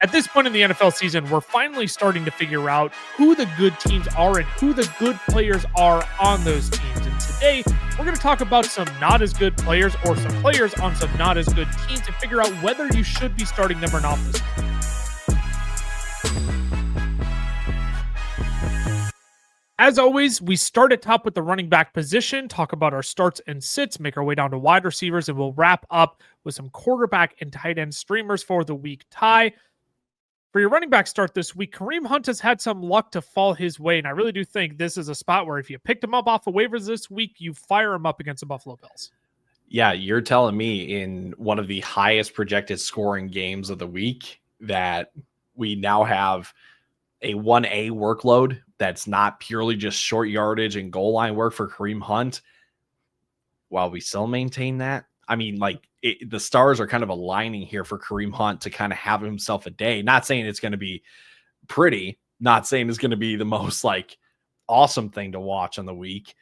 At this point in the NFL season, we're finally starting to figure out who the good teams are and who the good players are on those teams. And today, we're going to talk about some not as good players or some players on some not as good teams and figure out whether you should be starting them or not this week. As always, we start at top with the running back position, talk about our starts and sits, make our way down to wide receivers, and we'll wrap up with some quarterback and tight end streamers for the week tie. For your running back start this week, Kareem Hunt has had some luck to fall his way, and I really do think this is a spot where if you picked him up off the waivers this week, you fire him up against the Buffalo Bills. Yeah, you're telling me in one of the highest projected scoring games of the week that we now have a 1A workload that's not purely just short yardage and goal line work for Kareem Hunt, while we still maintain that. I mean, the stars are kind of aligning here for Kareem Hunt to kind of have himself a day. Not saying it's going to be pretty, not saying it's going to be the most awesome thing to watch on the week,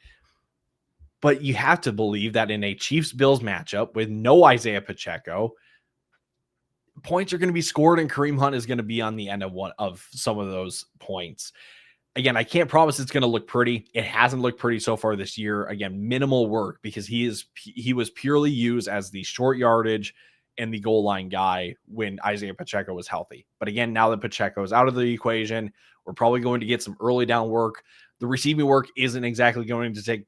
but you have to believe that in a Chiefs-Bills matchup with no Isaiah Pacheco, points are going to be scored and Kareem Hunt is going to be on the end of one of some of those points. Again, I can't promise it's going to look pretty. It hasn't looked pretty so far this year. Again, minimal work because he was purely used as the short yardage and the goal line guy when Isaiah Pacheco was healthy. But again, now that Pacheco is out of the equation, we're probably going to get some early down work. The receiving work isn't exactly going to take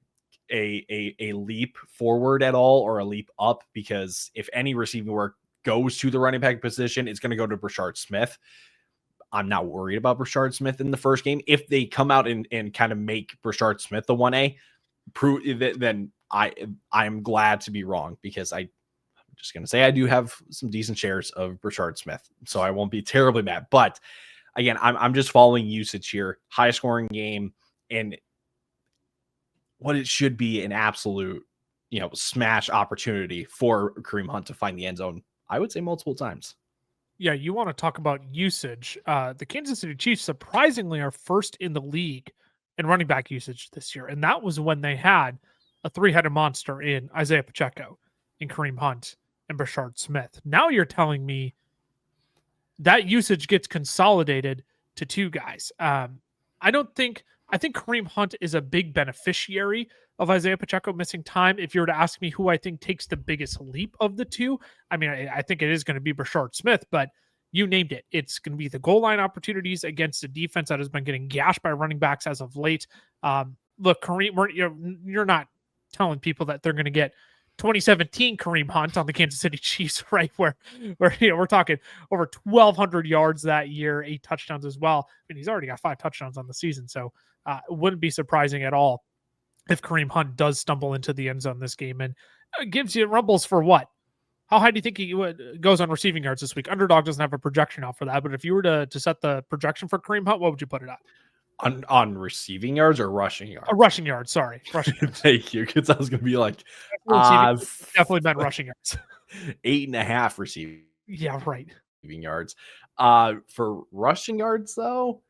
a leap forward at all or a leap up, because if any receiving work goes to the running back position, it's going to go to Brashard Smith. I'm not worried about Brashard Smith in the first game. If they come out and kind of make Brashard Smith the 1A, then I'm glad to be wrong, because I'm just going to say I do have some decent shares of Brashard Smith, so I won't be terribly mad. But again, I'm just following usage here. High scoring game and what it should be an absolute, smash opportunity for Kareem Hunt to find the end zone, I would say multiple times. Yeah, you want to talk about usage. The Kansas City Chiefs surprisingly are first in the league in running back usage this year. And that was when they had a three-headed monster in Isaiah Pacheco, in Kareem Hunt, and Brashard Smith. Now you're telling me that usage gets consolidated to two guys. I think Kareem Hunt is a big beneficiary of Isaiah Pacheco missing time. If you were to ask me who I think takes the biggest leap of the two, I mean, I think it is going to be Brashard Smith, but you named it. It's going to be the goal line opportunities against a defense that has been getting gashed by running backs as of late. Look, Kareem, you're not telling people that they're going to get 2017 Kareem Hunt on the Kansas City Chiefs, right? Where we're talking over 1,200 yards that year, 8 touchdowns as well. I mean, he's already got 5 touchdowns on the season, so it wouldn't be surprising at all if Kareem Hunt does stumble into the end zone this game and gives you rumbles for what? How high do you think he goes on receiving yards this week? Underdog doesn't have a projection out for that, but if you were to set the projection for Kareem Hunt, what would you put it at? On receiving yards or rushing yards? Rushing yards, sorry. Rushing yards. Thank you, because I was going to be definitely been rushing yards. 8.5 receiving. Yeah, right. Yards. For rushing yards, though,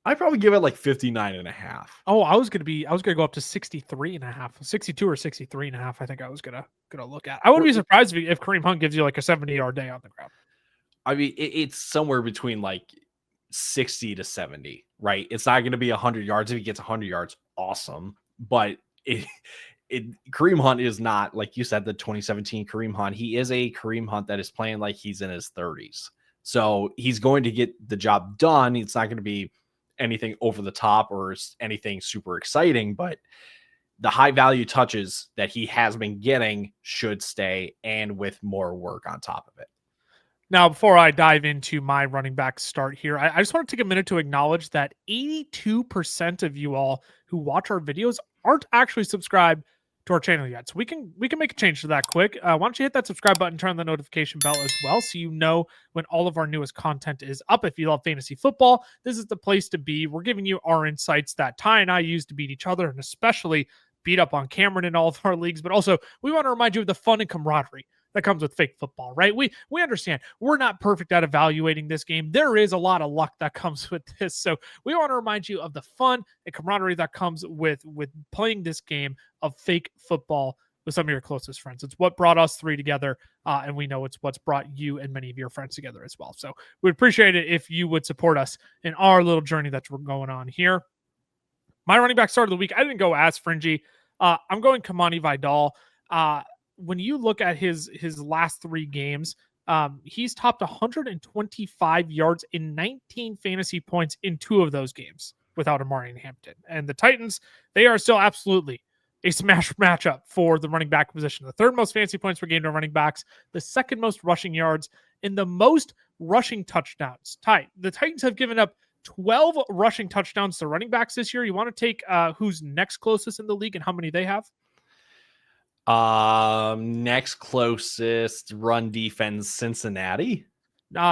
I'd probably give it 59.5. Oh, I was gonna go up to 63.5, 62 or 63.5. I think I was gonna look at. I wouldn't be surprised if Kareem Hunt gives you a 70-yard day on the ground. I mean, it's somewhere between 60 to 70, right? It's not going to be 100 yards. If he gets 100 yards, awesome. But Kareem Hunt is not, like you said, the 2017 Kareem Hunt. He is a Kareem Hunt that is playing like he's in his 30s. So he's going to get the job done. It's not going to be anything over the top or anything super exciting, but the high value touches that he has been getting should stay, and with more work on top of it. Now, before I dive into my running back start here, I just want to take a minute to acknowledge that 82% of you all who watch our videos aren't actually subscribed to our channel yet. So we can make a change to that quick. Why don't you hit that subscribe button, turn on the notification bell as well, so you know when all of our newest content is up. If you love fantasy football, this is the place to be. We're giving you our insights that Ty and I use to beat each other, and especially beat up on Cameron in all of our leagues. But also, we want to remind you of the fun and camaraderie that comes with fake football, right? We understand we're not perfect at evaluating this game. There is a lot of luck that comes with this. So we want to remind you of the fun and camaraderie that comes with playing this game of fake football with some of your closest friends. It's what brought us three together, and we know it's what's brought you and many of your friends together as well. So we'd appreciate it if you would support us in our little journey that we're going on here. My running back start of the week, I didn't go as fringy. I'm going Kamani Vidal. When you look at his last three games, he's topped 125 yards in 19 fantasy points in two of those games without Amari Hampton. And the Titans, they are still absolutely a smash matchup for the running back position. The third most fantasy points per game to running backs, the second most rushing yards, and the most rushing touchdowns. The Titans have given up 12 rushing touchdowns to running backs this year. You want to take who's next closest in the league and how many they have? Next closest run defense, Cincinnati.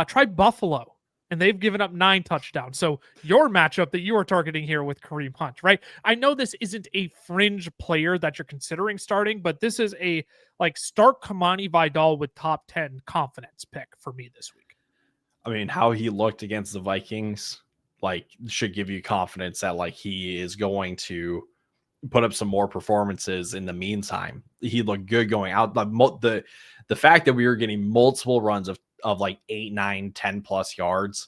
Try Buffalo, and they've given up 9 touchdowns. So your matchup that you are targeting here with Kareem Hunt, right? I know this isn't a fringe player that you're considering starting, but this is a start Kamani Vidal with top 10 confidence pick for me this week. I mean, how he looked against the Vikings, should give you confidence that he is going to put up some more performances in the meantime. He looked good going out. The fact that we were getting multiple runs of 8, 9, 10 plus yards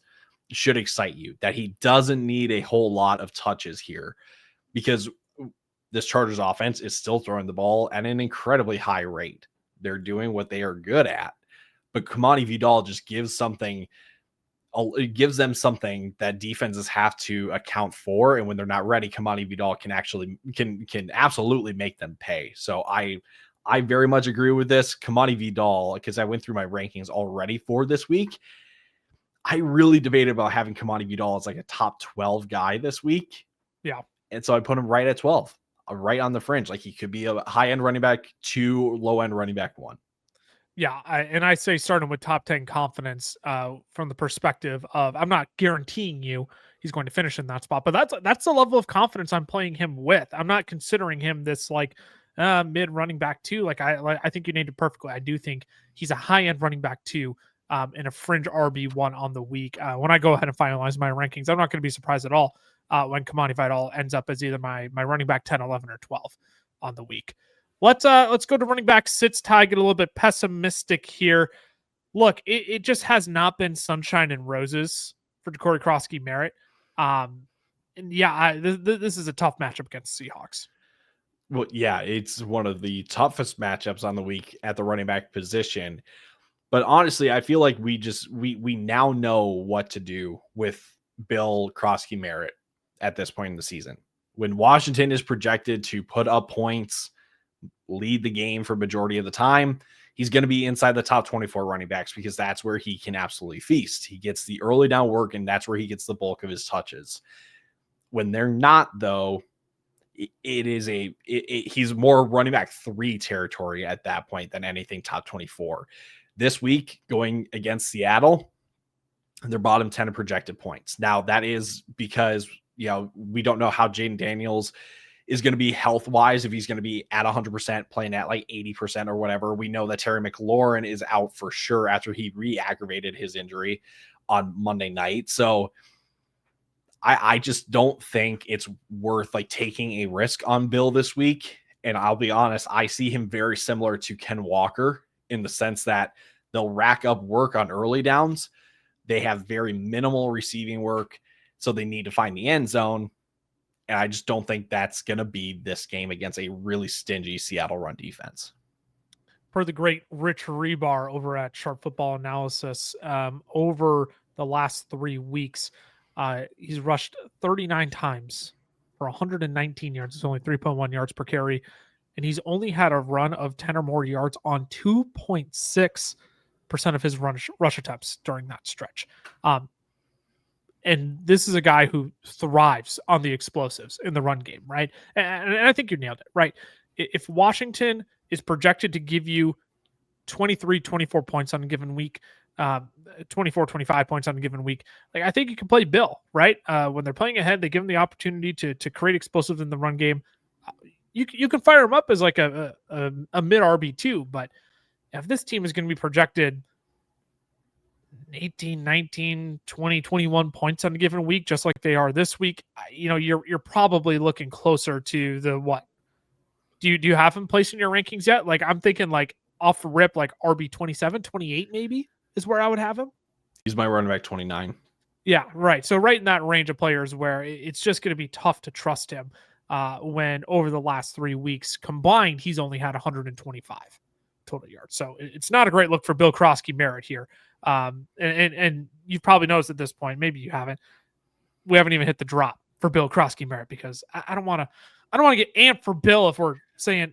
should excite you, that he doesn't need a whole lot of touches here, because this Chargers offense is still throwing the ball at an incredibly high rate. They're doing what they are good at, but Kamani Vidal just gives them something that defenses have to account for. And when they're not ready, Kamani Vidal can absolutely make them pay. So I very much agree with this. Kamani Vidal, because I went through my rankings already for this week. I really debated about having Kamani Vidal as a top 12 guy this week. Yeah. And so I put him right at 12, right on the fringe. He could be a high-end running back 2, low-end running back 1. Yeah, I say starting with top 10 confidence from the perspective of, I'm not guaranteeing you he's going to finish in that spot, but that's the level of confidence I'm playing him with. I'm not considering him this mid running back 2. I think you named it perfectly. I do think he's a high end running back 2 and a fringe RB1 on the week. When I go ahead and finalize my rankings, I'm not going to be surprised at all when Kamani Vidal ends up as either my running back 10, 11, or 12 on the week. Let's go to running back sits. Ty, get a little bit pessimistic here. Look, it just has not been sunshine and roses for Corey Krosky-Merritt. This is a tough matchup against the Seahawks. Well, yeah, it's one of the toughest matchups on the week at the running back position. But honestly, I feel like we now know what to do with Bill Krosky-Merritt at this point in the season. When Washington is projected to put up points, lead the game for majority of the time, he's going to be inside the top 24 running backs, because that's where he can absolutely feast. He gets the early down work, and that's where he gets the bulk of his touches. When they're not, though, he's more running back 3 territory at that point than anything top 24. This week, going against Seattle, they're bottom 10 in projected points. Now, that is because we don't know how Jaden Daniels is going to be health-wise, if he's going to be at 100%, playing at 80% or whatever. We know that Terry McLaurin is out for sure after he re-aggravated his injury on Monday night. So I just don't think it's worth taking a risk on Bill this week. And I'll be honest, I see him very similar to Ken Walker in the sense that they'll rack up work on early downs. They have very minimal receiving work, so they need to find the end zone. And I just don't think that's going to be this game against a really stingy Seattle run defense. Per the great Rich Rebar over at Sharp Football Analysis, over the last 3 weeks, he's rushed 39 times for 119 yards. It's only 3.1 yards per carry. And he's only had a run of 10 or more yards on 2.6% of his rush attempts during that stretch. And this is a guy who thrives on the explosives in the run game, right? And I think you nailed it, right? If Washington is projected to give you 23, 24 points on a given week, 24, 25 points on a given week, I think you can play Bill, right? When they're playing ahead, they give them the opportunity to create explosives in the run game. You can fire him up as a mid RB2, but if this team is going to be projected 18, 19, 20, 21 points on a given week, just like they are this week, you're probably looking closer to the Do you have him placed in your rankings yet? Like I'm thinking like off the rip, like RB 27, 28 maybe is where I would have him. He's my running back 29. Yeah, right. So right in that range of players where it's just going to be tough to trust him when over the last 3 weeks combined, he's only had 125 total yards. So it's not a great look for Bill Krosky merit here. And you've probably noticed at this point, maybe you haven't, we haven't even hit the drop for Bill Krosky merit because I don't want to get amped for Bill if we're saying,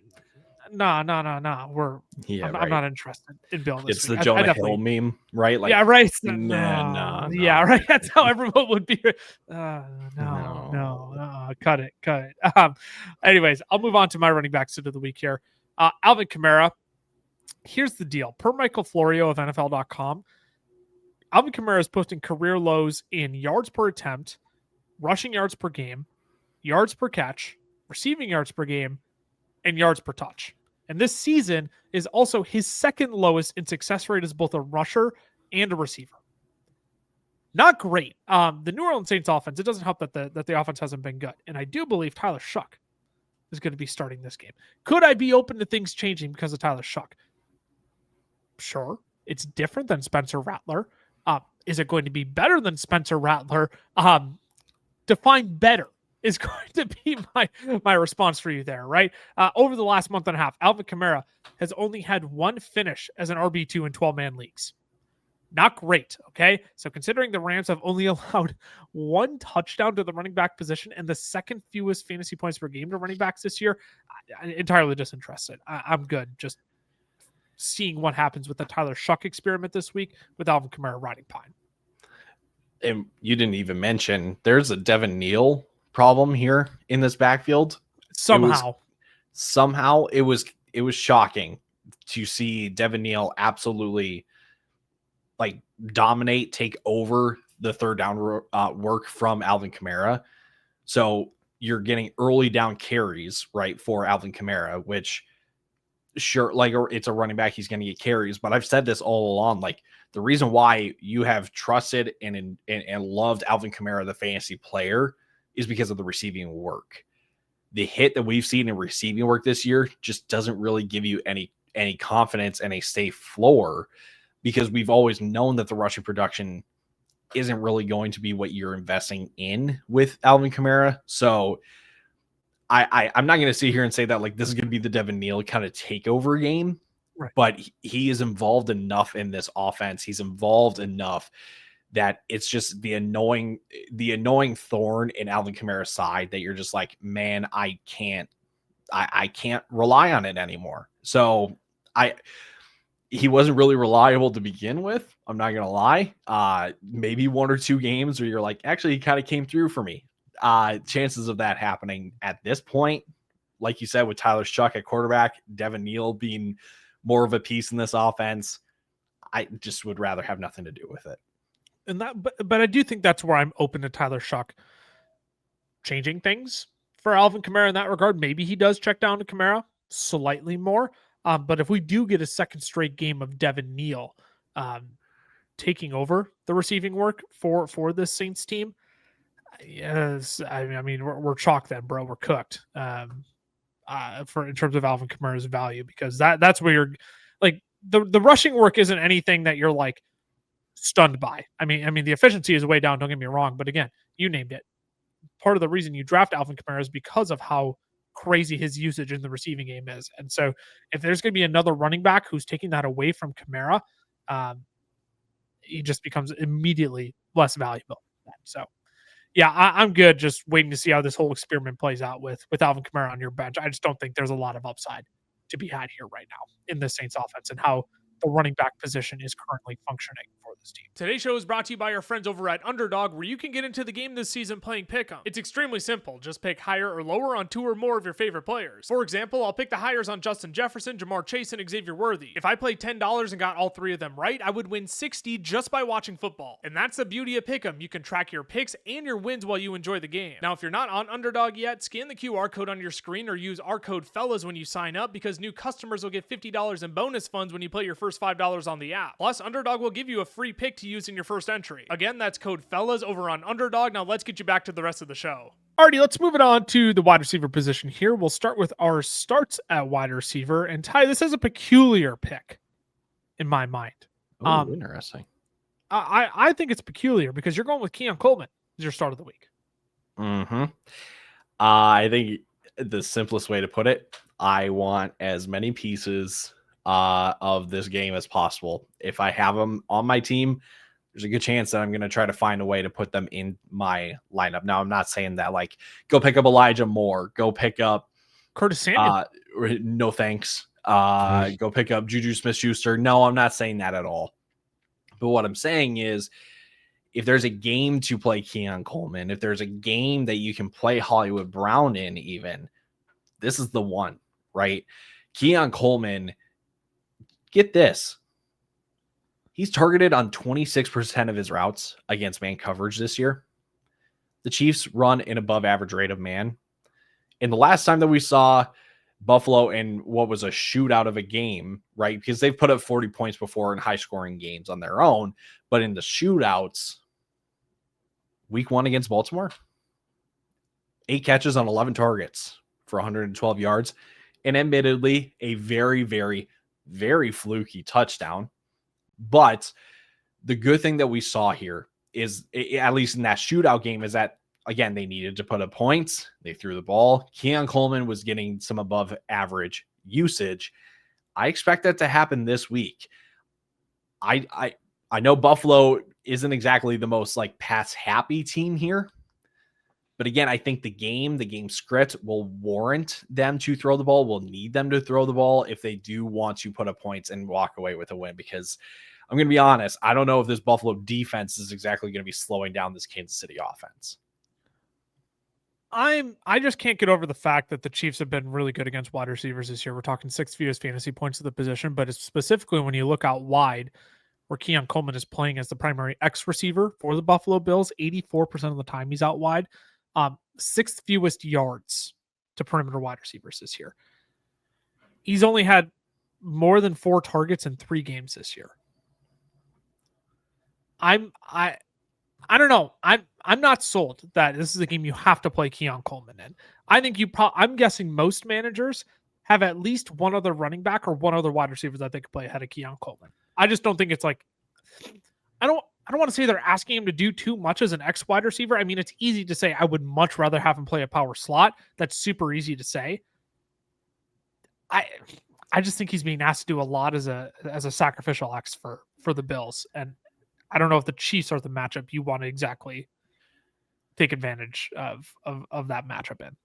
no. I'm not interested in Bill this It's week. the Jonah Hill meme, right? Like, yeah, right. nah. Yeah, right. That's how everyone would be. Cut it. Anyways, I'll move on to my running backs of the week here. Alvin Kamara. Here's the deal. Per Michael Florio of NFL.com, Alvin Kamara is posting career lows in yards per attempt, rushing yards per game, yards per catch, receiving yards per game, and yards per touch. And this season is also his second lowest in success rate as both a rusher and a receiver. Not great. The New Orleans Saints offense, it doesn't help that the offense hasn't been good. And I do believe Tyler Shuck is going to be starting this game. Could I be open to things changing because of Tyler Shuck? Sure. It's different than Spencer Rattler. Is it going to be better than Spencer Rattler? Define better is going to be my response for you there, right? Over the last month and a half, Alvin Kamara has only had one finish as an RB2 in 12-man leagues. Not great, okay? So considering the Rams have only allowed one touchdown to the running back position and the second fewest fantasy points per game to running backs this year, I'm entirely disinterested. I'm good just seeing what happens with the Tyler Shuck experiment this week with Alvin Kamara riding pine. And you didn't even mention there's a Devin Neal problem here in this backfield. Somehow it was shocking to see Devin Neal absolutely like dominate, take over the third down work from Alvin Kamara. So you're getting early down carries, right, for Alvin Kamara, which sure, like it's a running back, he's going to get carries. But I've said this all along, like the reason why you have trusted and loved Alvin Kamara, the fantasy player, is because of the receiving work. The hit that we've seen in receiving work this year just doesn't really give you any confidence and a safe floor, because we've always known that the rushing production isn't really going to be what you're investing in with Alvin Kamara. So I'm not going to sit here and say that like this is going to be the Devin Neal kind of takeover game, right, but he is involved enough in this offense. He's involved enough that it's just the annoying thorn in Alvin Kamara's side that you're just like, man, I can't rely on it anymore. So he wasn't really reliable to begin with. I'm not going to lie. Maybe one or two games where you're like, actually, he kind of came through for me. Chances of that happening at this point, like you said, with Tyler Shuck at quarterback, Devin Neal being more of a piece in this offense, I just would rather have nothing to do with it. And but I do think that's where I'm open to Tyler Shuck changing things for Alvin Kamara in that regard. Maybe he does check down to Kamara slightly more. But if we do get a second straight game of Devin Neal taking over the receiving work for this Saints team, yes, I mean we're chalk then, bro. We're cooked in terms of Alvin Kamara's value, because that's where you're like the rushing work isn't anything that you're like stunned by. I mean the efficiency is way down. Don't get me wrong, but again, you named it. Part of the reason you draft Alvin Kamara is because of how crazy his usage in the receiving game is. And so if there's going to be another running back who's taking that away from Kamara, he just becomes immediately less valuable. So yeah, I'm good just waiting to see how this whole experiment plays out with Alvin Kamara on your bench. I just don't think there's a lot of upside to be had here right now in the Saints offense and how the running back position is currently functioning for this team. Today's show is brought to you by our friends over at Underdog, where you can get into the game this season playing Pick'em. It's extremely simple. Just pick higher or lower on two or more of your favorite players. For example, I'll pick the higher on Justin Jefferson, Jamar Chase, and Xavier Worthy. If I played $10 and got all three of them right, I would win $60 just by watching football. And that's the beauty of Pick'em. You can track your picks and your wins while you enjoy the game. Now, if you're not on Underdog yet, scan the QR code on your screen or use our code FELLAS when you sign up, because new customers will get $50 in bonus funds when you play your first $5 on the app. Plus, Underdog will give you a free pick to use in your first entry. Again, that's code FELLAS over on Underdog. Now let's get you back to the rest of the show. Alrighty, let's move it on to the wide receiver position here. We'll start with our starts at wide receiver. And Ty, this is a peculiar pick in my mind. Oh, interesting. I think it's peculiar because you're going with Keon Coleman as your start of the week. Mm-hmm. I think the simplest way to put it, I want as many pieces of this game as possible. If I have them on my team, there's a good chance that I'm going to try to find a way to put them in my lineup. Now, I'm not saying that like go pick up Elijah Moore, go pick up Curtis Samuel. No thanks. Go pick up Juju Smith-Schuster. No, I'm not saying that at all. But what I'm saying is, if there's a game to play Keon Coleman, if there's a game that you can play Hollywood Brown in, even this is the one, right? Keon Coleman, get this. He's targeted on 26% of his routes against man coverage this year. The Chiefs run an above average rate of man. And the last time that we saw Buffalo in what was a shootout of a game, right? Because they've put up 40 points before in high scoring games on their own, but in the shootouts, week 1 against Baltimore, 8 catches on 11 targets for 112 yards, and admittedly a very, very, very fluky touchdown. But the good thing that we saw here is, at least in that shootout game, is that, again, they needed to put up points. They threw the ball. Keon Coleman was getting some above average usage. I expect that to happen this week. I know Buffalo isn't exactly the most like pass happy team here. But again, I think the game script will warrant them to throw the ball, will need them to throw the ball if they do want to put up points and walk away with a win. Because I'm going to be honest, I don't know if this Buffalo defense is exactly going to be slowing down this Kansas City offense. I just can't get over the fact that the Chiefs have been really good against wide receivers this year. We're talking 6th fewest fantasy points of the position, but it's specifically when you look out wide, where Keon Coleman is playing as the primary X receiver for the Buffalo Bills. 84% of the time he's out wide. 6th fewest yards to perimeter wide receivers this year. He's only had more than 4 targets in 3 games this year. I don't know. I'm not sold that this is a game you have to play Keon Coleman in. I think I'm guessing most managers have at least one other running back or one other wide receiver that they could play ahead of Keon Coleman. I just don't think it's like, I don't want to say they're asking him to do too much as an X wide receiver. I mean, it's easy to say I would much rather have him play a power slot. That's super easy to say. I just think he's being asked to do a lot as a sacrificial X for the Bills. And I don't know if the Chiefs are the matchup you want to exactly take advantage of that matchup in.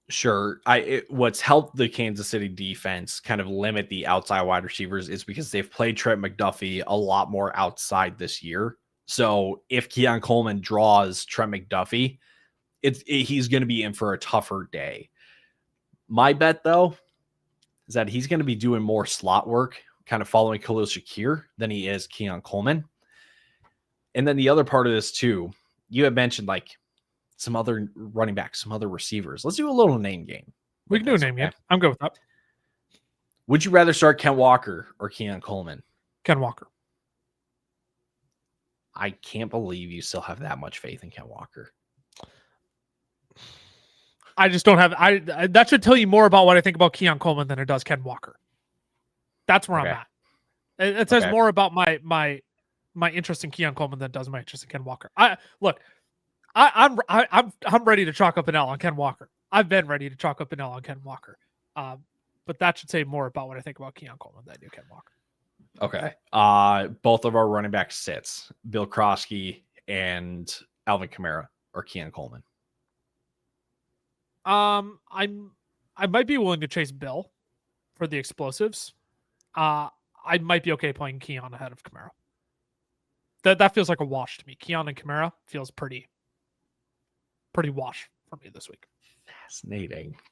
Sure. What's helped the Kansas City defense kind of limit the outside wide receivers is because they've played Trent McDuffie a lot more outside this year. So if Keon Coleman draws Trent McDuffie, he's going to be in for a tougher day. My bet, though, is that he's going to be doing more slot work, kind of following Khalil Shakir, than he is Keon Coleman. And then the other part of this, too, you had mentioned like some other running backs, some other receivers. Let's do a little name game. We can do a name game. I'm good with that. Would you rather start Ken Walker or Keon Coleman? Ken Walker. I can't believe you still have that much faith in Ken Walker. I just don't have. That should tell you more about what I think about Keon Coleman than it does Ken Walker. That's where I'm at. It says more about my interest in Keon Coleman than it does my interest in Ken Walker. I'm ready to chalk up an L on Ken Walker. I've been ready to chalk up an L on Ken Walker. But that should say more about what I think about Keon Coleman than I do Ken Walker. Okay. Both of our running back sits, Bill Krosky and Alvin Kamara, or Keon Coleman. I might be willing to chase Bill for the explosives. I might be okay playing Keon ahead of Kamara. That feels like a wash to me. Keon and Kamara feels pretty wash for me this week.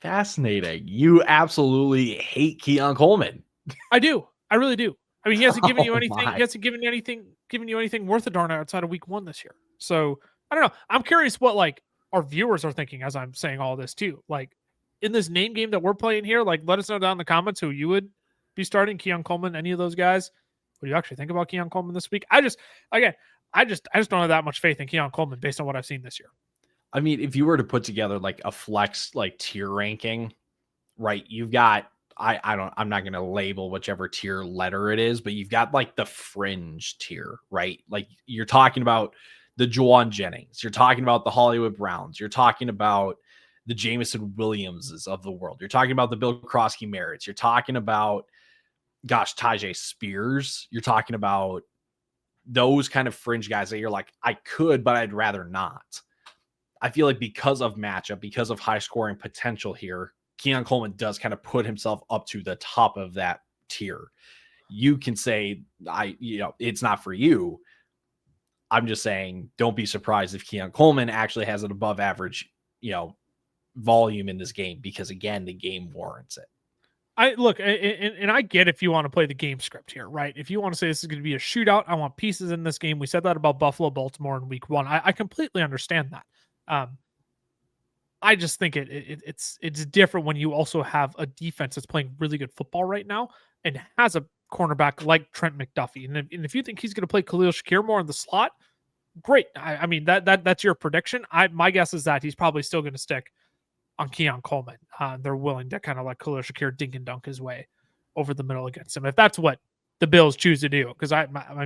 Fascinating. You absolutely hate Keon Coleman. I do. I really do. I mean, he hasn't given you anything. He hasn't given you anything worth a darn outside of week 1 this year. So I don't know. I'm curious what like our viewers are thinking as I'm saying all this too. Like in this name game that we're playing here, like let us know down in the comments who you would be starting, Keon Coleman, any of those guys. What do you actually think about Keon Coleman this week? I just don't have that much faith in Keon Coleman based on what I've seen this year. I mean, if you were to put together like a flex like tier ranking, right? You've got I'm not gonna label whichever tier letter it is, but you've got like the fringe tier, right? Like you're talking about the Juwan Jennings, you're talking about the Hollywood Browns, you're talking about the Jameson Williamses of the world, you're talking about the Bill Krosky Merritts, you're talking about Tajay Spears, you're talking about those kind of fringe guys that you're like, I could, but I'd rather not. I feel like because of matchup, because of high scoring potential here, Keon Coleman does kind of put himself up to the top of that tier. You can say, it's not for you. I'm just saying, don't be surprised if Keon Coleman actually has an above average, volume in this game, because again, the game warrants it. I look, and I get if you want to play the game script here, right? If you want to say this is going to be a shootout, I want pieces in this game. We said that about Buffalo, Baltimore in week 1. I completely understand that. I just think it's different when you also have a defense that's playing really good football right now and has a cornerback like Trent McDuffie. And if you think he's going to play Khalil Shakir more in the slot, great. I mean that's your prediction. My guess is that he's probably still going to stick on Keon Coleman. They're willing to kind of let Khalil Shakir dink and dunk his way over the middle against him, if that's what the Bills choose to do. Because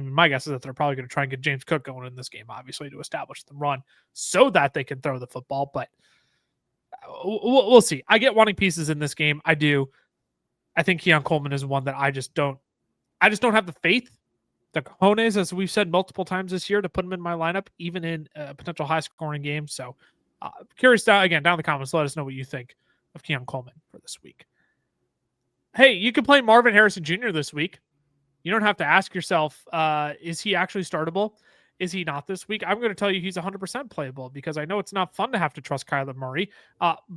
my guess is that they're probably going to try and get James Cook going in this game, obviously, to establish the run so that they can throw the football. But we'll see. I get wanting pieces in this game. I do. I think Keon Coleman is one that I just don't have the faith, the cojones, as we've said multiple times this year, to put him in my lineup, even in a potential high scoring game. So curious down in the comments, let us know what you think of Keon Coleman for this week. Hey, you can play Marvin Harrison Jr. this week. You don't have to ask yourself, is he actually startable? Is he not this week? I'm going to tell you he's 100% playable, because I know it's not fun to have to trust Kyler Murray,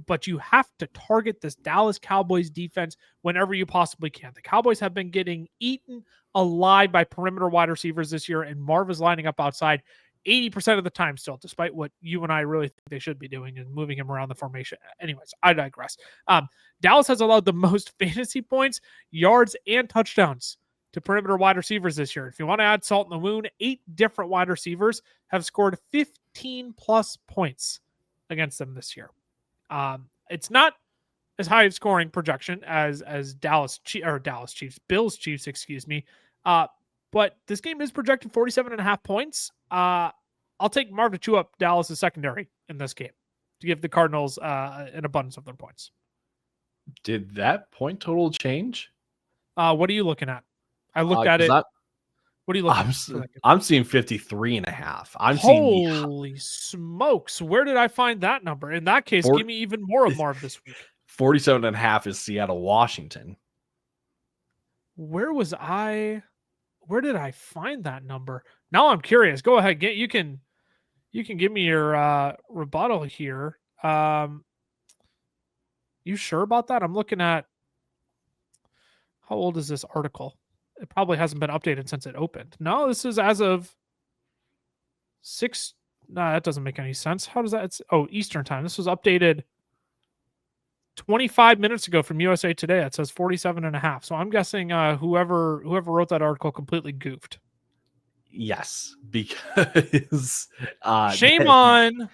but you have to target this Dallas Cowboys defense whenever you possibly can. The Cowboys have been getting eaten alive by perimeter wide receivers this year, and Marv is lining up outside 80% of the time still, despite what you and I really think they should be doing and moving him around the formation. Anyways, I digress. Dallas has allowed the most fantasy points, yards, and touchdowns to perimeter wide receivers this year. If you want to add salt in the wound, 8 different wide receivers have scored 15 plus points against them this year. It's not as high of scoring projection as Bills Chiefs, excuse me. But this game is projected 47.5 points. I'll take Marv to chew up Dallas' secondary in this game to give the Cardinals an abundance of their points. Did that point total change? What are you looking at? I looked at it. What are you looking at? I'm seeing 53.5. Holy smokes. Where did I find that number? In that case, give me even more of Marv this week. 47.5 is Seattle, Washington. Where did I find that number? Now I'm curious. Go ahead. You can give me your rebuttal here. You sure about that? I'm looking at, how old is this article? It probably hasn't been updated since it opened. No, this is as of 6. No, that doesn't make any sense. How does that? Eastern time. This was updated 25 minutes ago from USA Today. It says 47.5. So I'm guessing whoever wrote that article completely goofed. Yes, because shame on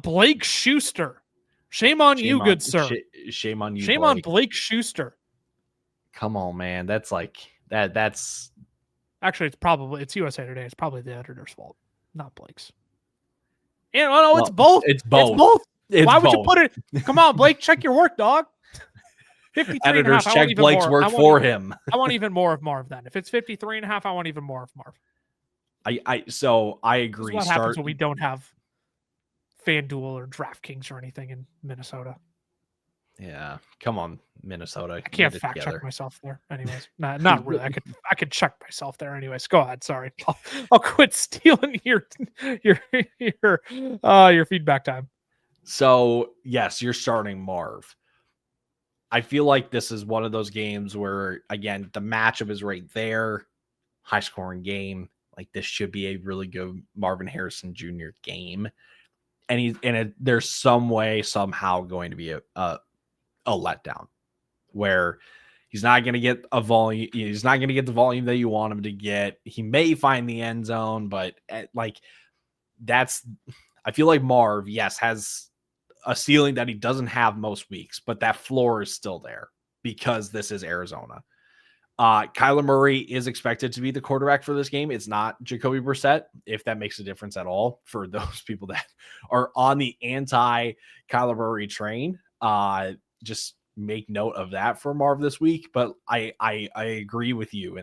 Blake Schuster. Shame on you, good sir. Shame on you. Shame on Blake Schuster. Come on, man. That's like that. That's actually, it's USA Today. It's probably the editor's fault, not Blake's. And it's both. It's both. Why would you put it? Come on, Blake, check your work, dog. 53 Editors check Blake's work for him. I want even more of Marv then. If it's 53.5, I want even more of Marv. I agree. What happens when we don't have FanDuel or DraftKings or anything in Minnesota? Yeah, come on, Minnesota. I can't fact check myself there. Anyways, not really. I could check myself there. Anyways, go ahead. Sorry, I'll quit stealing your feedback time. So yes, you're starting Marv. I feel like this is one of those games where, again, the matchup is right there. High scoring game. Like, this should be a really good Marvin Harrison Jr. game. And there's some way, somehow going to be a letdown where he's not going to get a volume. He's not going to get the volume that you want him to get. He may find the end zone, but I feel like Marv, yes, has a ceiling that he doesn't have most weeks, but that floor is still there because this is Arizona. Kyler Murray is expected to be the quarterback for this game. It's not Jacoby Brissett, if that makes a difference at all for those people that are on the anti-Kyler Murray train. Just make note of that for Marv this week. But I agree with you.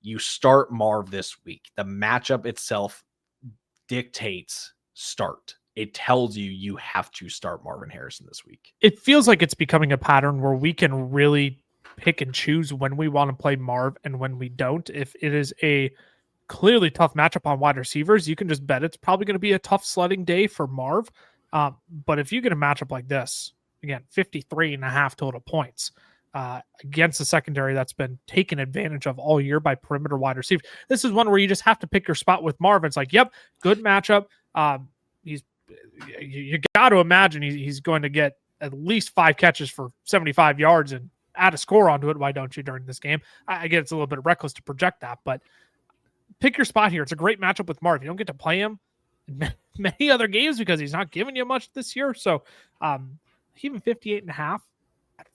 You start Marv this week. The matchup itself dictates start. It tells you have to start Marvin Harrison this week. It feels like it's becoming a pattern where we can really pick and choose when we want to play Marv and when we don't. If it is a clearly tough matchup on wide receivers, you can just bet it's probably going to be a tough sledding day for Marv. But if you get a matchup like this, again, 53.5 total points against the secondary that's been taken advantage of all year by perimeter wide receivers, this is one where you just have to pick your spot with Marv. It's like, yep, good matchup. You got to imagine he's going to get at least 5 catches for 75 yards and add a score onto it. Why don't you during this game? I get it's a little bit reckless to project that, but pick your spot here. It's a great matchup with Marv. You don't get to play him in many other games because he's not giving you much this year. So even 58.5,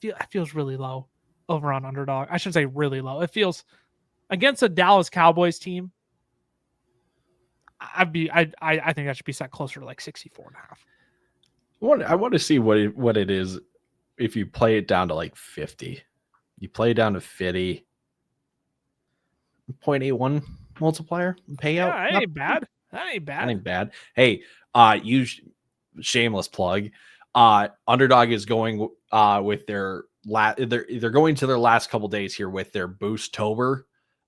that feels really low over on Underdog. I shouldn't say really low. It feels against a Dallas Cowboys team. I think that should be set closer to like 64.5. I want to see what it is if you play it down to like 50. You play it down to 50. 0.81 multiplier payout. Yeah, that ain't bad. That ain't bad. Hey, you shameless plug. Underdog is going with their they're going to their last couple days here with their Boost-tober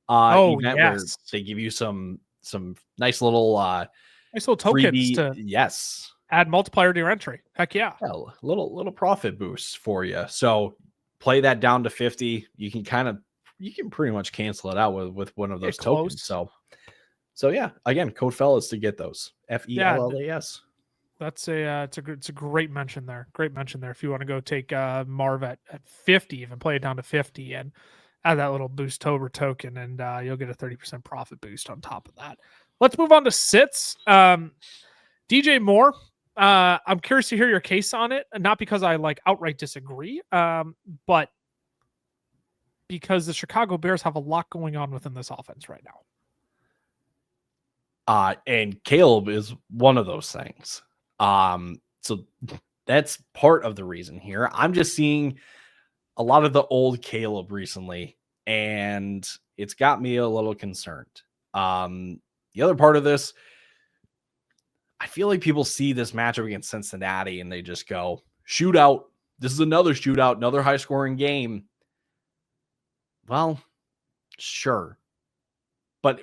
event where they give you some nice little tokens to yes, add multiplier to your entry. Heck yeah. Little profit boost for you. So play that down to 50. You can pretty much cancel it out with one of those tokens. So yeah, again, code fellas to get those FELLAS. That's it's a great mention there. Great mention there. If you want to go take Marv at 50, even play it down to 50 and add that little Boost-tober token, and you'll get a 30% profit boost on top of that. Let's move on to sits. DJ Moore. I'm curious to hear your case on it, not because I outright disagree, but because the Chicago Bears have a lot going on within this offense right now. And Caleb is one of those things. So that's part of the reason here. I'm just seeing a lot of the old Caleb recently, and it's got me a little concerned. The other part of this, I feel like people see this matchup against Cincinnati and they just go, shootout. This is another shootout, another high scoring game. Well, sure. But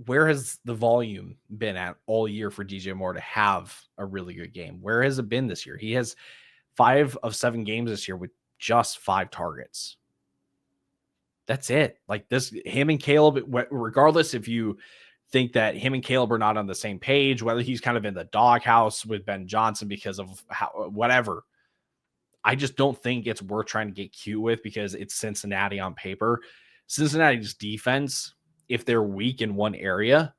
where has the volume been at all year for DJ Moore to have a really good game? Where has it been this year? He has 5 of 7 games this year with just 5 targets. That's it. Like this, him and Caleb, regardless if you think that him and Caleb are not on the same page, whether he's kind of in the doghouse with Ben Johnson because of whatever, I just don't think it's worth trying to get cute with because it's Cincinnati on paper. Cincinnati's defense, if they're weak in one area,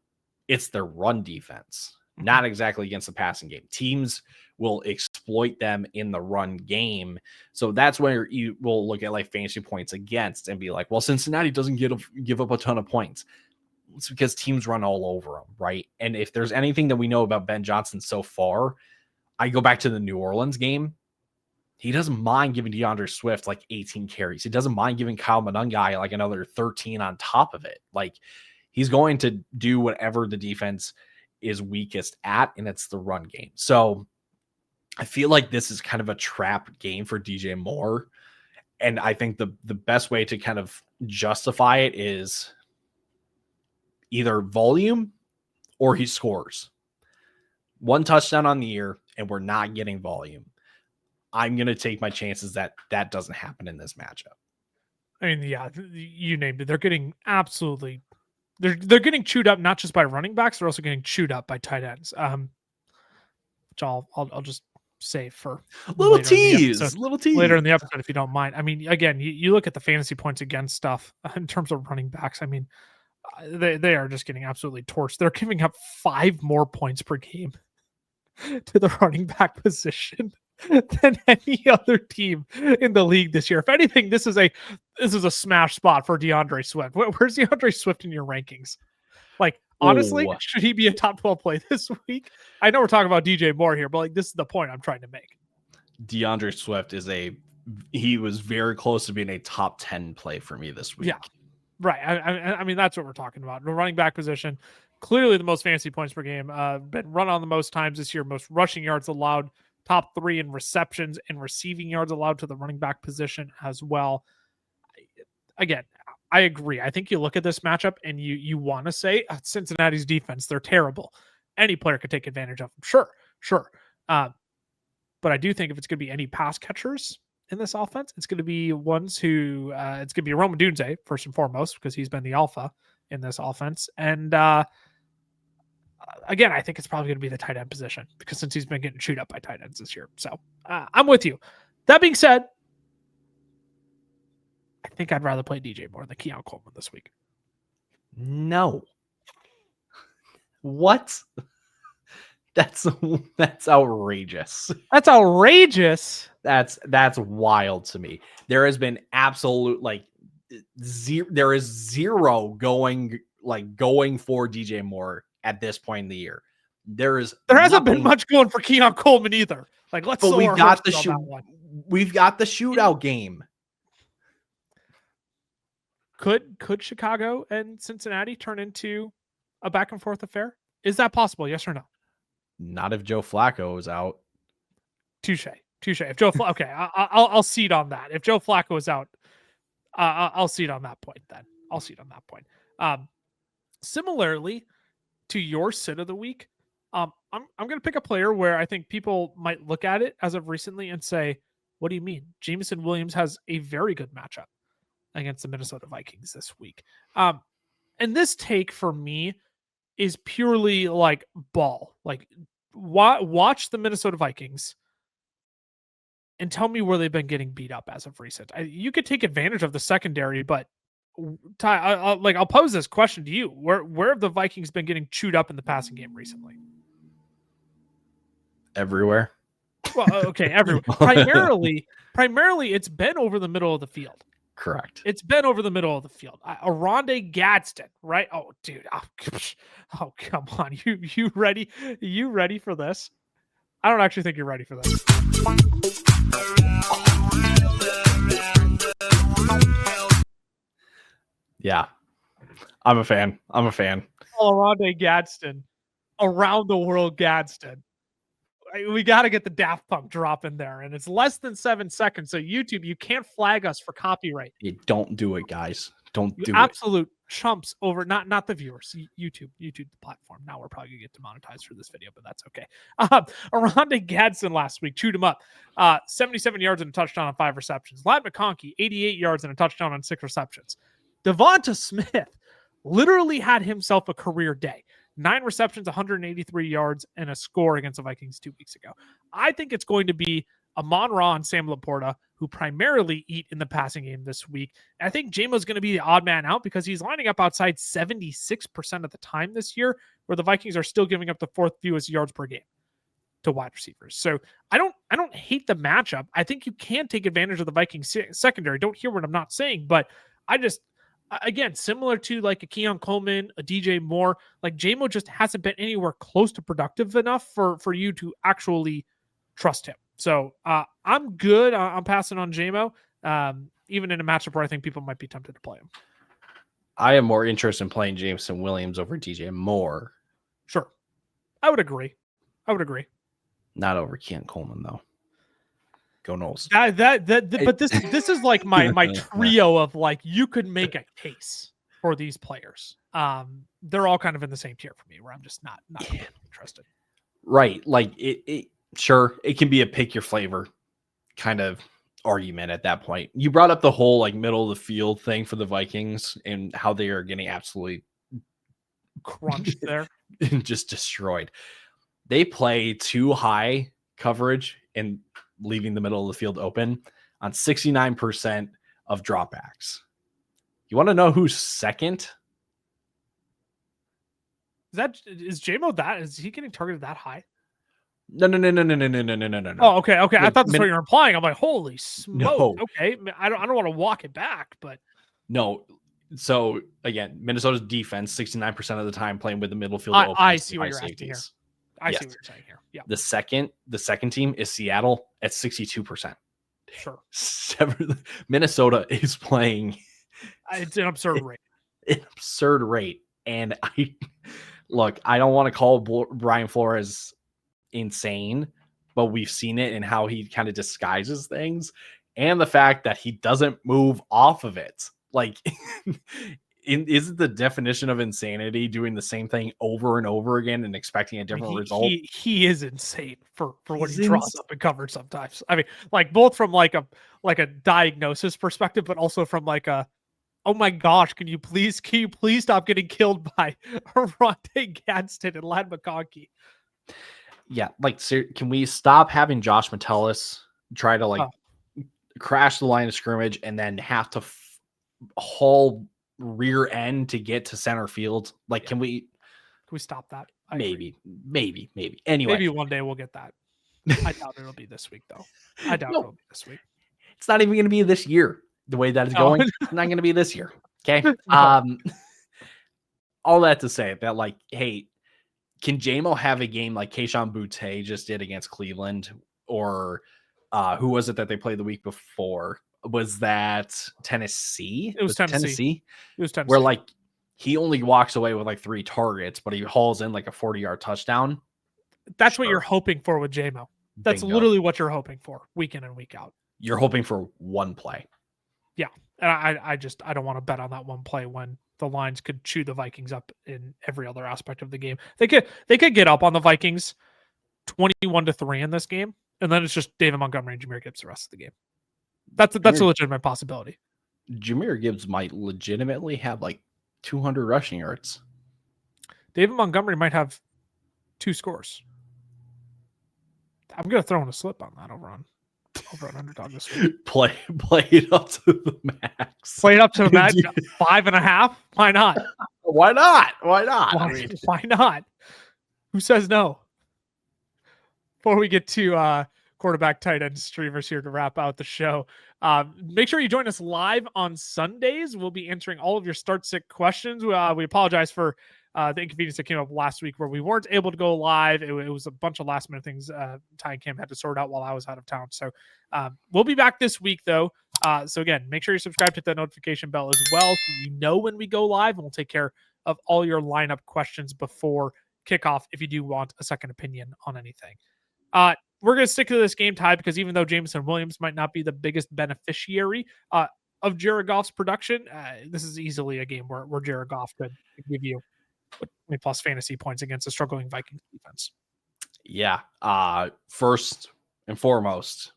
it's their run defense, not exactly against the passing game. Teams will exploit them in the run game. So that's where you will look at fantasy points against and be like, well, Cincinnati doesn't give up a ton of points. It's because teams run all over them, right? And if there's anything that we know about Ben Johnson so far, I go back to the New Orleans game. He doesn't mind giving DeAndre Swift 18 carries. He doesn't mind giving Kyle Monangai another 13 on top of it. He's going to do whatever the defense is weakest at, and it's the run game. So I feel like this is kind of a trap game for DJ Moore. And I think the best way to kind of justify it is either volume or he scores 1 touchdown on the year and we're not getting volume. I'm going to take my chances that doesn't happen in this matchup. I mean, yeah, you named it. They're getting absolutely, they're getting chewed up, not just by running backs. They're also getting chewed up by tight ends. Which I'll just save for little tease later in the episode, if you don't mind. I mean, again, you look at the fantasy points against stuff in terms of running backs. I mean, they are just getting absolutely torched. They're giving up 5 more points per game to the running back position than any other team in the league this year. If anything, this is a smash spot for DeAndre Swift. Where's DeAndre Swift in your rankings? Like, honestly, Oh, should he be a top 12 play this week? I know we're talking about DJ Moore here, but like, this is the point I'm trying to make. DeAndre Swift he was very close to being a top 10 play for me this week. Yeah, right. I mean, that's what we're talking about. The running back position, clearly the most fantasy points per game, been run on the most times this year, most rushing yards allowed, top 3 in receptions and receiving yards allowed to the running back position as well. Again, I agree. I think you look at this matchup and you want to say Cincinnati's defense, they're terrible. Any player could take advantage of them. Sure. But I do think if it's going to be any pass catchers in this offense, it's going to be ones who it's going to be Rome Odunze first and foremost, because he's been the alpha in this offense. And again, I think it's probably going to be the tight end position, because since he's been getting chewed up by tight ends this year. So I'm with you. That being said, I think I'd rather play DJ Moore than Keon Coleman this week. No. What? That's outrageous. That's outrageous. That's wild to me. There has been absolute there is zero going for DJ Moore at this point in the year. There hasn't been much going for Keon Coleman either. Like, let's. But we've got the shootout game. Could Chicago and Cincinnati turn into a back and forth affair? Is that possible? Yes or no? Not if Joe Flacco is out. Touche. If Joe, okay, I'll cede on that. If Joe Flacco is out, I'll cede on that point. Then I'll cede on that point. Similarly to your sit of the week, I'm going to pick a player where I think people might look at it as of recently and say, "What do you mean?" Jameson Williams has a very good matchup against the Minnesota Vikings this week. And this take for me is purely like ball. Like, watch the Minnesota Vikings and tell me where they've been getting beat up as of recent. You could take advantage of the secondary, but Ty, I'll pose this question to you: Where have the Vikings been getting chewed up in the passing game recently? Everywhere. Well, okay, everywhere. Primarily, it's been over the middle of the field. Correct. It's been over the middle of the field. Oronde Gadsden, right? Oh, dude. Oh, come on. You ready? You ready for this? I don't actually think you're ready for this. Yeah. I'm a fan. Oronde Gadsden. Around the world Gadsden. We got to get the Daft Punk drop in there, and it's less than 7 seconds. So YouTube, you can't flag us for copyright. Don't do it, guys. Don't do it. Absolute chumps over not the viewers. YouTube the platform. Now we're probably gonna get demonetized for this video, but that's okay. Oronde Gadsden last week chewed him up. 77 yards and a touchdown on 5 receptions. Ladd McConkey 88 yards and a touchdown on 6 receptions. Devonta Smith literally had himself a career day. 9 receptions, 183 yards, and a score against the Vikings 2 weeks ago. I think it's going to be Amon-Ra and Sam Laporta, who primarily eat in the passing game this week. And I think Jamo's going to be the odd man out because he's lining up outside 76% of the time this year, where the Vikings are still giving up the 4th fewest yards per game to wide receivers. So I don't hate the matchup. I think you can take advantage of the Vikings secondary. Don't hear what I'm not saying, but I just, again, similar to like a Keon Coleman, a DJ Moore, like Jamo just hasn't been anywhere close to productive enough for you to actually trust him. So I'm good. I'm passing on Jamo, even in a matchup where I think people might be tempted to play him. I am more interested in playing Jameson Williams over DJ Moore. Sure. I would agree. Not over Keon Coleman, though. Go Knowles. But this is like my trio of like, you could make a case for these players. They're all kind of in the same tier for me, where I'm just not interested. Right. Like sure, it can be a pick your flavor kind of argument at that point. You brought up the whole like middle of the field thing for the Vikings and how they are getting absolutely crunched there and just destroyed. They play too high coverage and leaving the middle of the field open on 69% of dropbacks. You want to know who's second? Is Jamo is he getting targeted that high? No, no, no, no, no, no, no, no, no, no, no. Oh, okay. I thought that's what you were implying. I'm like, holy smoke. No, Okay, I don't want to walk it back, but no. So again, Minnesota's defense 69% of the time playing with the middle field open. I see what you're asking here. I Yes. see what you're saying here. Yeah, The second team is Seattle at 62%. sure. Minnesota is playing It's an absurd rate. an absurd rate. And I don't want to call Brian Flores insane, but we've seen it in how he kind of disguises things and the fact that he doesn't move off of it. Like, isn't the definition of insanity doing the same thing over and over again and expecting a different result? He is insane for what he draws up and covers sometimes. I mean, like both from like a diagnosis perspective, but also from like a, oh my gosh, can you please stop getting killed by Ronte Gadsden and Lad McConkey? Yeah, like, can we stop having Josh Metellus try to crash the line of scrimmage and then have to haul rear end to get to center field? Like, yeah. Can we stop that? Maybe. Anyway, maybe one day we'll get that. I doubt it'll be this week, though. It'll be this week. It's not even going to be this year. The way that is going, it's not going to be this year. Okay. No. All that to say that, like, hey, can JMO have a game like Keishon Butte just did against Cleveland? Or who was it that they played the week before? Was that Tennessee? It was Tennessee. It was Tennessee. Where, like, he only walks away with like 3 targets, but he hauls in like a 40-yard touchdown. That's what you're hoping for with JMO. That's Bingo. Literally what you're hoping for week in and week out. You're hoping for one play. Yeah. And I don't want to bet on that one play when the Lions could chew the Vikings up in every other aspect of the game. They could get up on the Vikings 21-3 in this game, and then it's just David Montgomery and Jahmyr Gibbs the rest of the game. That's a legitimate possibility. Jahmyr Gibbs might legitimately have like 200 rushing yards. David Montgomery might have 2 scores. I'm going to throw in a slip on that over on Underdog this week. Play it up to the max. Play it up to the max. 5.5. Why not? Why not? Why not? Who says no? Before we get to quarterback tight end streamers here to wrap out the show, make sure you join us live on Sundays. We'll be answering all of your start sick questions. We apologize for the inconvenience that came up last week where we weren't able to go live. It was a bunch of last minute things Ty and Cam had to sort out while I was out of town. So we'll be back this week though. So again, make sure you subscribe to the notification bell as well, so you know when we go live, and we'll take care of all your lineup questions before kickoff if you do want a second opinion on anything. We're going to stick to this game, Ty, because even though Jameson Williams might not be the biggest beneficiary of Jared Goff's production, this is easily a game where Jared Goff could give you 20+ fantasy points against a struggling Vikings defense. Yeah. First and foremost,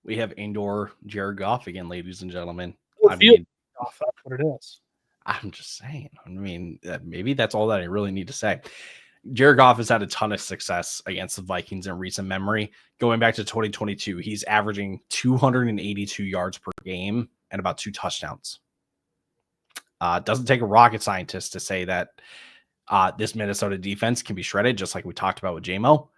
we have indoor Jared Goff again, ladies and gentlemen. That's what it is. I'm just saying. I mean, maybe that's all that I really need to say. Jared Goff has had a ton of success against the Vikings in recent memory. Going back to 2022, he's averaging 282 yards per game and about 2 touchdowns. Doesn't take a rocket scientist to say that this Minnesota defense can be shredded, just like we talked about with JMO.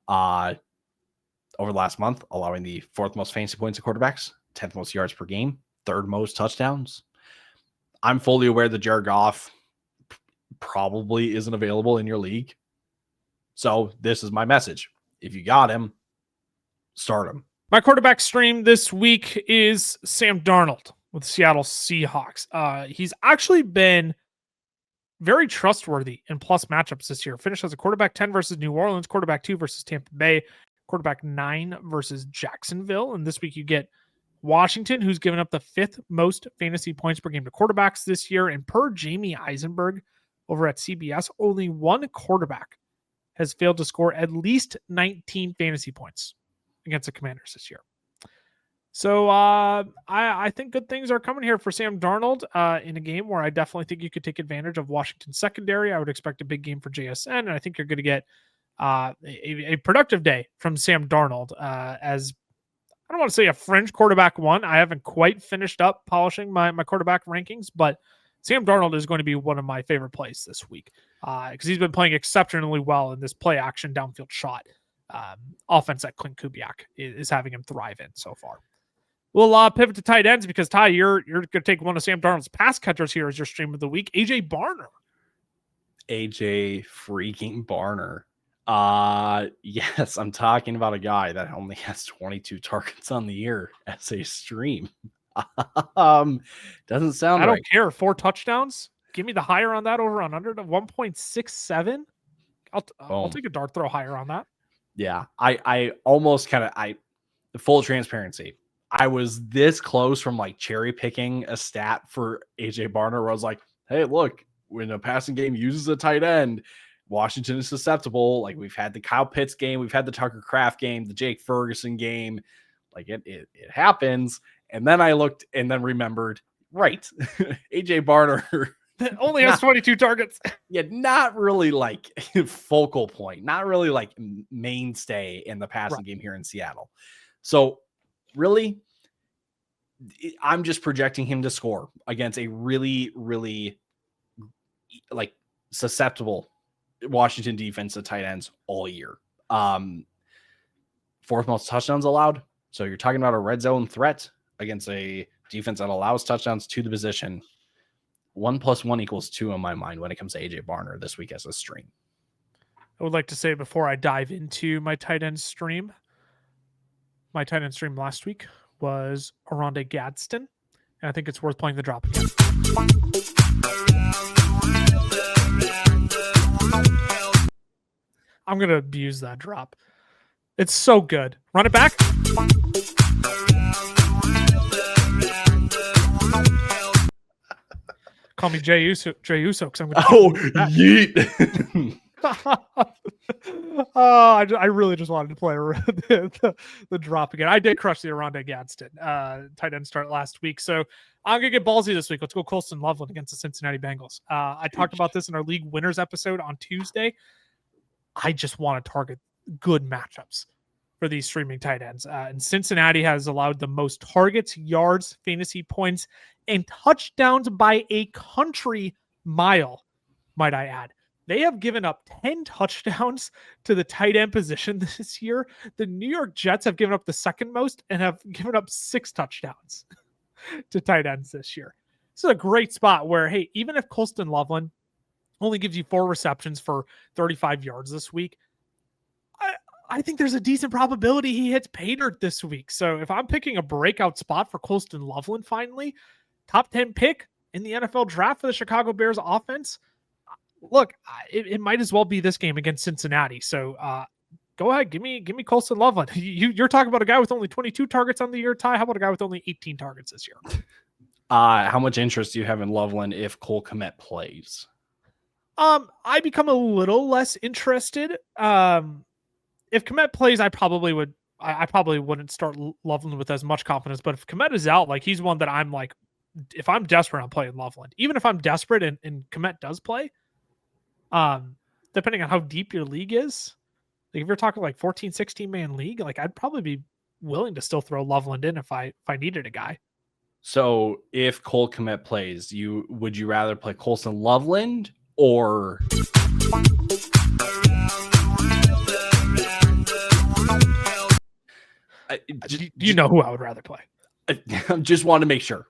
Over the last month, allowing the 4th most fantasy points of quarterbacks, 10th most yards per game, 3rd most touchdowns. I'm fully aware that Jared Goff probably isn't available in your league. So this is my message. If you got him, start him. My quarterback stream this week is Sam Darnold with Seattle Seahawks. He's actually been very trustworthy in plus matchups this year. Finished as a quarterback 10 versus New Orleans, quarterback 2 versus Tampa Bay, quarterback 9 versus Jacksonville. And this week you get Washington, who's given up the 5th most fantasy points per game to quarterbacks this year. And per Jamie Eisenberg over at CBS, only one quarterback has failed to score at least 19 fantasy points against the Commanders this year. So I think good things are coming here for Sam Darnold in a game where I definitely think you could take advantage of Washington's secondary. I would expect a big game for JSN, and I think you're going to get a productive day from Sam Darnold as I don't want to say a fringe quarterback one. I haven't quite finished up polishing my quarterback rankings, but Sam Darnold is going to be one of my favorite plays this week because he's been playing exceptionally well in this play action downfield shot. offense that Clint Kubiak is having him thrive in so far. We'll pivot to tight ends because, Ty, you're going to take one of Sam Darnold's pass catchers here as your stream of the week, AJ Barner. AJ freaking Barner. Yes, I'm talking about a guy that only has 22 targets on the year as a stream. Doesn't sound I don't right. care. 4 touchdowns. Give me the higher on that over on under to 1.67. I'll take a dart throw higher on that. Yeah, I almost kind of full transparency. I was this close from like cherry picking a stat for AJ Barner where I was like, hey, look, when a passing game uses a tight end, Washington is susceptible. Like we've had the Kyle Pitts game, we've had the Tucker Kraft game, the Jake Ferguson game. Like it happens. And then I looked and then remembered, right, AJ Barner only has 22 targets. Yeah, not really like focal point, not really like mainstay in the passing game here in Seattle. So really, I'm just projecting him to score against a really, really like susceptible Washington defense of tight ends all year. Fourth most touchdowns allowed. So you're talking about a red zone threat against a defense that allows touchdowns to the position. 1 + 1 = 2 in my mind when it comes to AJ Barner this week as a stream. I would like to say before I dive into my tight end stream, my tight end stream last week was Aronde Gadsden, and I think it's worth playing the drop again. I'm going to abuse that drop. It's so good. Run it back. Call me Jey Uso because I'm going to. Yeet. I really just wanted to play the drop again. I did crush the Aronde Gadsden tight end start last week, so I'm gonna get ballsy this week. Let's go Colston Loveland against the Cincinnati Bengals. I talked about this in our league winners episode on Tuesday. I just want to target good matchups for these streaming tight ends, and Cincinnati has allowed the most targets, yards, fantasy points, and touchdowns by a country mile, might I add. They have given up 10 touchdowns to the tight end position this year. The New York Jets have given up the second most and have given up 6 touchdowns to tight ends this year. This is a great spot where, hey, even if Colston Loveland only gives you 4 receptions for 35 yards this week, I think there's a decent probability he hits pay dirt this week. So if I'm picking a breakout spot for Colston Loveland finally, top 10 pick in the NFL draft for the Chicago Bears offense, look, it might as well be this game against Cincinnati. So go ahead, give me Colston Loveland. You're talking about a guy with only 22 targets on the year, Ty. How about a guy with only 18 targets this year? How much interest do you have in Loveland if Cole Kmet plays? I become a little less interested. If Kmet plays, I probably wouldn't start Loveland with as much confidence. But if Kmet is out, like he's one that I'm like, if I'm desperate, I'm playing Loveland. Even if I'm desperate and Kmet does play, depending on how deep your league is, like if you're talking like 14, 16 man league, like I'd probably be willing to still throw Loveland in if I needed a guy. So if Cole Kmet plays, would you rather play Colston Loveland or do you know who I would rather play? I just wanted to make sure.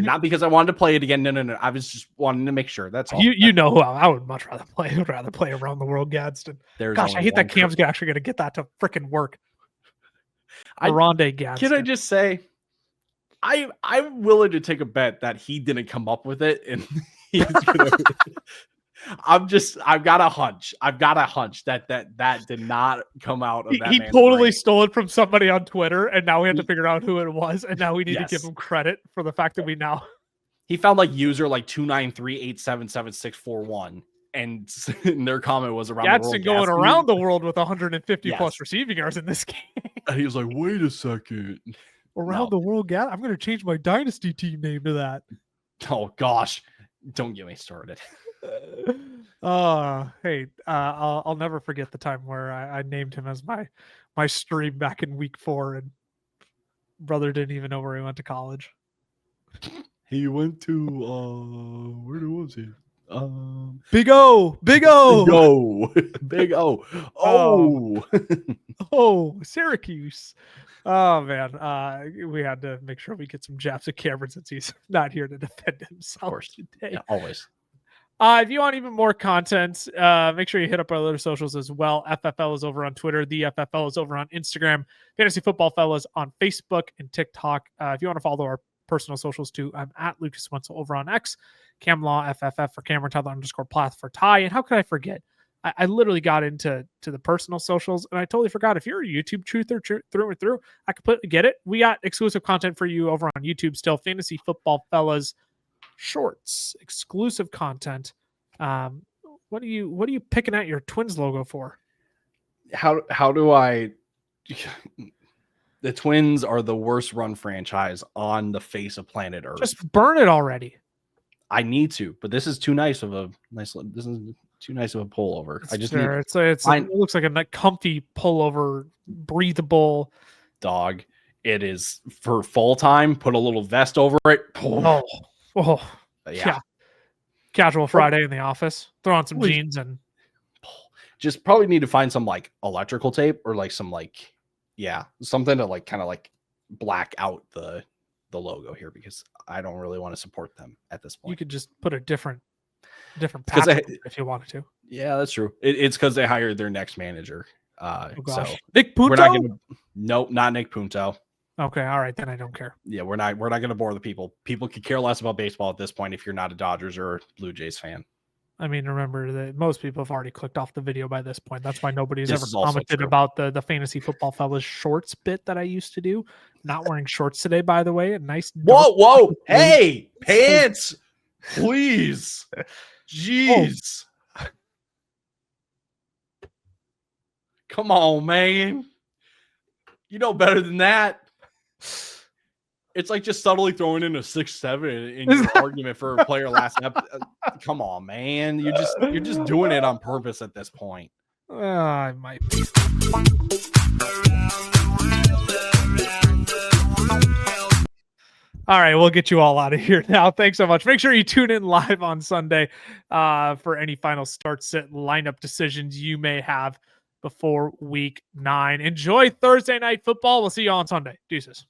Not because I wanted to play it again. No. I was just wanting to make sure. That's all. You know who I would much rather play. I would rather play Around the World Gadsden. Gosh, I hate that Cam's actually going to get that to freaking work. Aronde Gadsden. Can I just say, I'm willing to take a bet that he didn't come up with it, and he's gonna. I've got a hunch. that did not come out of that. He totally stole it from somebody on Twitter, and now we have to figure out who it was, and now we need to give him credit for the fact that we now. He found like user like 293877641, and their comment was around Gadsden going around the world with 150 plus receiving yards in this game. And he was like, "Wait a second, around the world, Gadsden. I'm going to change my dynasty team name to that." Oh gosh, don't get me started. Hey, I'll never forget the time where I named him as my stream back in week 4, and brother didn't even know where he went to college. He went to where was he? Big O, Big O, Big O. Oh. Oh, oh, Syracuse. Oh man, we had to make sure we get some jabs at Cameron since he's not here to defend of himself course. today. Yeah, always. If you want even more content, make sure you hit up our other socials as well. FFL is over on Twitter. The FFL is over on Instagram. Fantasy Football Fellas on Facebook and TikTok. If you want to follow our personal socials too, I'm at Lucas Wenzel over on X. Cam Law FFF for Cameron, Tyler _Plath for Ty. And how could I forget? I literally got into the personal socials and I totally forgot. If you're a YouTube truther through and through, I completely get it. We got exclusive content for you over on YouTube still. Fantasy Football Fellas shorts, exclusive content. What are you picking at your Twins logo for? How do I? The Twins are the worst run franchise on the face of planet Earth. Just burn it already. I need to, but this is too nice of a This is too nice of a pullover. I just need. It looks like a comfy pullover, breathable. Dog. It is for full time. Put a little vest over it. Oh, yeah. Casual Friday in the office. Throw on some jeans and just probably need to find some like electrical tape or like some something to like kind of like black out the logo here because I don't really want to support them at this point. You could just put a different pattern if you wanted to. Yeah, that's true. It's because they hired their next manager. So Nick Punto? We're not gonna. Nope, not Nick Punto. Okay, all right, then I don't care. Yeah, we're not going to bore the people. People could care less about baseball at this point if you're not a Dodgers or Blue Jays fan. I mean, remember that most people have already clicked off the video by this point. That's why nobody's ever also commented true. about the Fantasy Football Fellas shorts bit that I used to do. Not wearing shorts today, by the way. A nice. Whoa! Hey, pants, please. Jeez. Come on, man. You know better than that. It's like just subtly throwing in a 6'7" in your argument for a player last episode. Come on, man. You're just doing it on purpose at this point. I might be. All right, we'll get you all out of here now. Thanks so much. Make sure you tune in live on Sunday for any final start sit lineup decisions you may have before week 9. Enjoy Thursday night football. We'll see you on Sunday. Deuces.